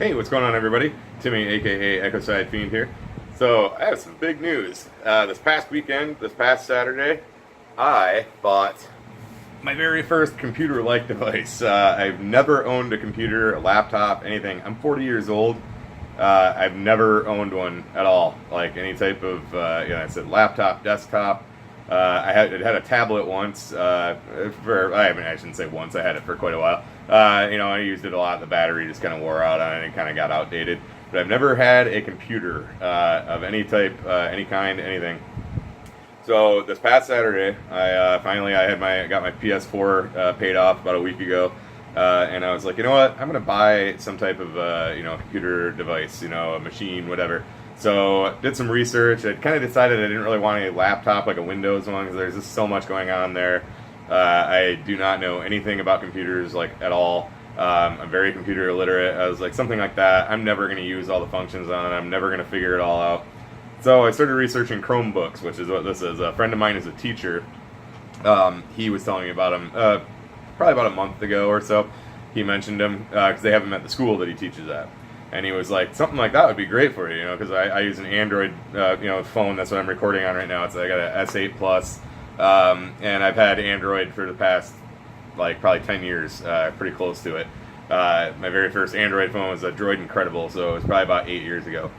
Hey, what's going on, everybody? Timmy, aka Ecoside Fiend here. So, I have some big news. This past weekend, this past Saturday, I bought my very first computer-like device. I've never owned a computer, a laptop, anything. I'm 40 years old. I've never owned one at all, like any type of, I said laptop, desktop. I had a tablet once. I shouldn't say once. I had it for quite a while. I used it a lot. The battery just kind of wore out on it and kind of got outdated. But I've never had a computer of any type, any kind, anything. So this past Saturday, I got my PS4 paid off about a week ago, and I was like, you know what? I'm gonna buy some type of computer device, a machine, whatever. So did some research. I kind of decided I didn't really want a laptop like a Windows one because there's just so much going on there. I do not know anything about computers like at all. I'm very computer illiterate. I was like, something like that, I'm never going to use all the functions on it. I'm never going to figure it all out. So I started researching Chromebooks, which is what this is. A friend of mine is a teacher. He was telling me about them probably about a month ago or so. He mentioned them because they have them at the school that he teaches at. And he was like, something like that would be great for you, because I use an Android, phone. That's what I'm recording on right now. I got an S8 Plus, and I've had Android for the past, probably 10 years, pretty close to it. My very first Android phone was a Droid Incredible, so it was probably about 8 years ago.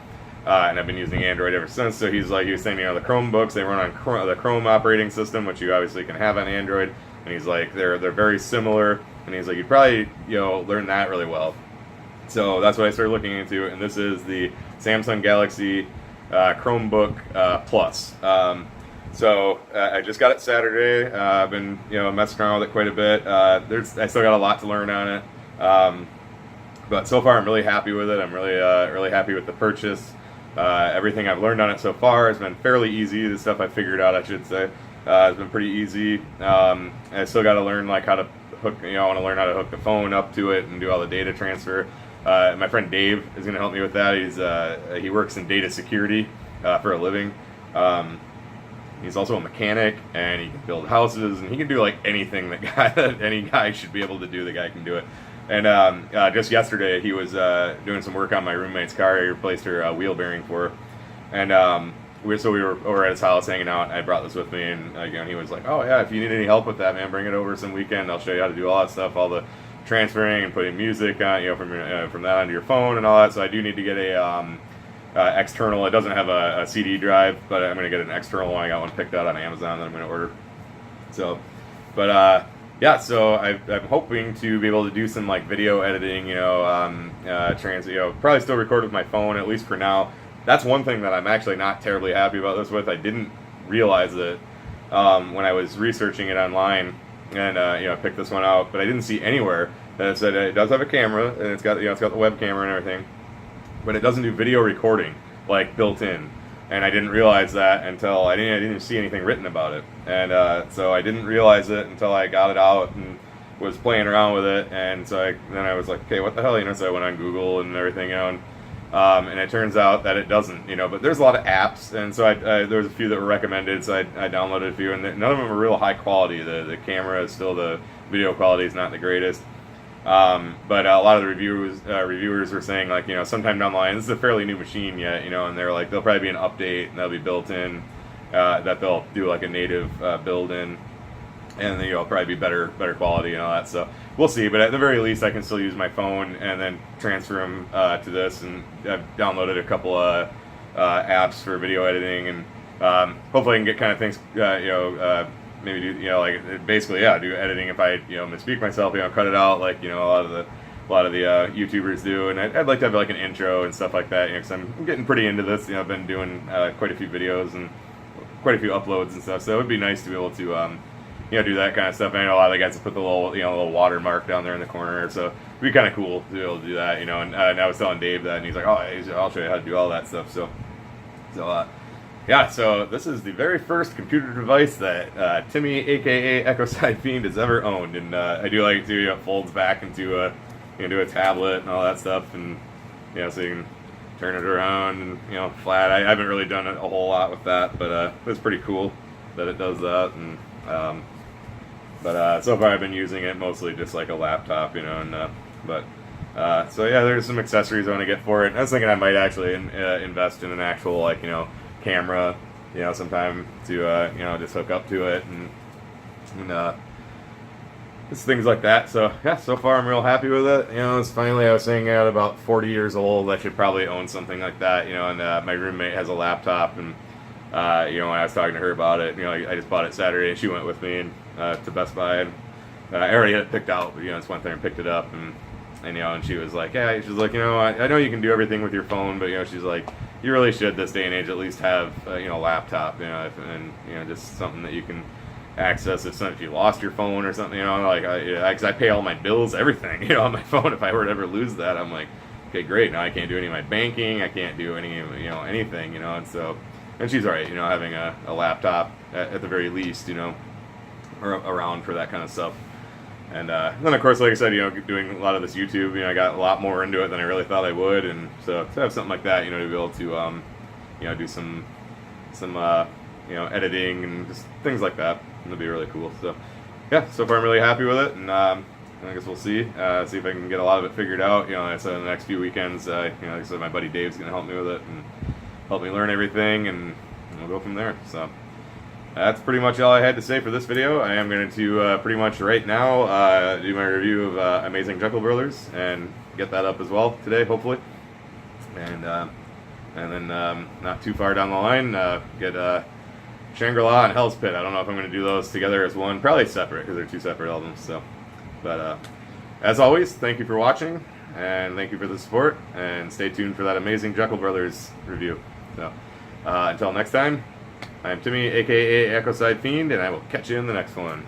And I've been using Android ever since. So he was saying, the Chromebooks, they run on the Chrome operating system, which you obviously can have on Android. And he's like, they're very similar. And he's like, you'd probably, learn that really well. So that's what I started looking into, and this is the Samsung Galaxy Chromebook Plus. So I just got it Saturday. I've been messing around with it quite a bit. I still got a lot to learn on it, but so far I'm really happy with it. I'm really happy with the purchase. Everything I've learned on it so far has been fairly easy. The stuff I figured out, I should say, has been pretty easy. I still got to learn how to hook. I want to learn how to hook the phone up to it and do all the data transfer. My friend Dave is going to help me with that. He works in data security for a living. He's also a mechanic, and he can build houses, and he can do anything that any guy should be able to do. The guy can do it. And just yesterday, he was doing some work on my roommate's car. He replaced her wheel bearing for her, and we were over at his house hanging out. And I brought this with me, and he was like, "Oh yeah, if you need any help with that, man, bring it over some weekend. I'll show you how to do all that stuff, all the transferring and putting music on, from that onto your phone and all that." So I do need to get a external. It doesn't have a CD drive, but I'm going to get an external one. I got one picked out on Amazon that I'm going to order. So, but so I'm hoping to be able to do some video editing. Probably still record with my phone, at least for now. That's one thing that I'm actually not terribly happy about this with. I didn't realize it when I was researching it online. And I picked this one out, but I didn't see anywhere that it said it does have a camera, and it's got the web camera and everything, but it doesn't do video recording built in. And I didn't realize that until I didn't see anything written about it, and so I didn't realize it until I got it out and was playing around with it, and so then I was like, okay, what the hell, so I went on Google and everything, and it turns out that it doesn't, but there's a lot of apps, and so there was a few that were recommended, so I downloaded a few, and none of them are real high quality. The camera is still, the video quality is not the greatest, but a lot of the reviewers were saying, sometime down the line, this is a fairly new machine yet, and they're like, there'll probably be an update, and that'll be built in, that they'll do a native build in, and then probably be better quality and all that. So we'll see. But at the very least, I can still use my phone and then transfer them to this. And I've downloaded a couple of apps for video editing, and hopefully I can get kind of things, maybe do do editing if I misspeak myself, cut it out a lot of the YouTubers do. And I'd like to have an intro and stuff like that, because I'm getting pretty into this. I've been doing quite a few videos and quite a few uploads and stuff. So it would be nice to be able to do that kind of stuff. And I know a lot of the guys that put the little watermark down there in the corner, so it'd be kind of cool to be able to do that, And I was telling Dave that, and he's like, "Oh, I'll show you how to do all that stuff." So this is the very first computer device that Timmy, aka Ecoside Fiend, has ever owned, and I do like it too. It folds back into a tablet and all that stuff, and so you can turn it around and flat. I haven't really done a whole lot with that, but it's pretty cool that it does that, and But so far I've been using it mostly just like a laptop, and but So yeah, there's some accessories I want to get for it. I was thinking I might actually invest in an actual, like, camera, sometime to just hook up to it and just things like that. So yeah, so far I'm real happy with it. It's finally, I was saying at about 40 years old, I should probably own something like that. And my roommate has a laptop, and when I was talking to her about it, I just bought it Saturday, and she went with me and to Best Buy, and I already had it picked out, but just went there and picked it up, and she was like, yeah, she's like, I know you can do everything with your phone, but she's like, you really should this day and age at least have a laptop, and just something that you can access if you lost your phone or something, because I pay all my bills, everything, on my phone. If I were to ever lose that, I'm like, okay, great, now I can't do any of my banking, I can't do any, anything, and so, and she's alright, having a laptop at the very least, around for that kind of stuff. And then, of course, like I said, doing a lot of this YouTube, I got a lot more into it than I really thought I would, and so to have something like that, to be able to, do some editing and just things like that, it'll be really cool. So, yeah, so far I'm really happy with it, and I guess we'll see if I can get a lot of it figured out. Like I said, in the next few weekends, like I said, my buddy Dave's going to help me with it and help me learn everything, and we'll go from there. So. That's pretty much all I had to say for this video. I am going to pretty much right now do my review of Amazing Jekyll Brothers and get that up as well today, hopefully. And then not too far down the line, get Shangri-La and Hell's Pit. I don't know if I'm going to do those together as one, probably separate because they're two separate albums. So, but as always, thank you for watching, and thank you for the support, and stay tuned for that Amazing Jekyll Brothers review. So until next time. I'm Timmy, aka Ecoside Fiend, and I will catch you in the next one.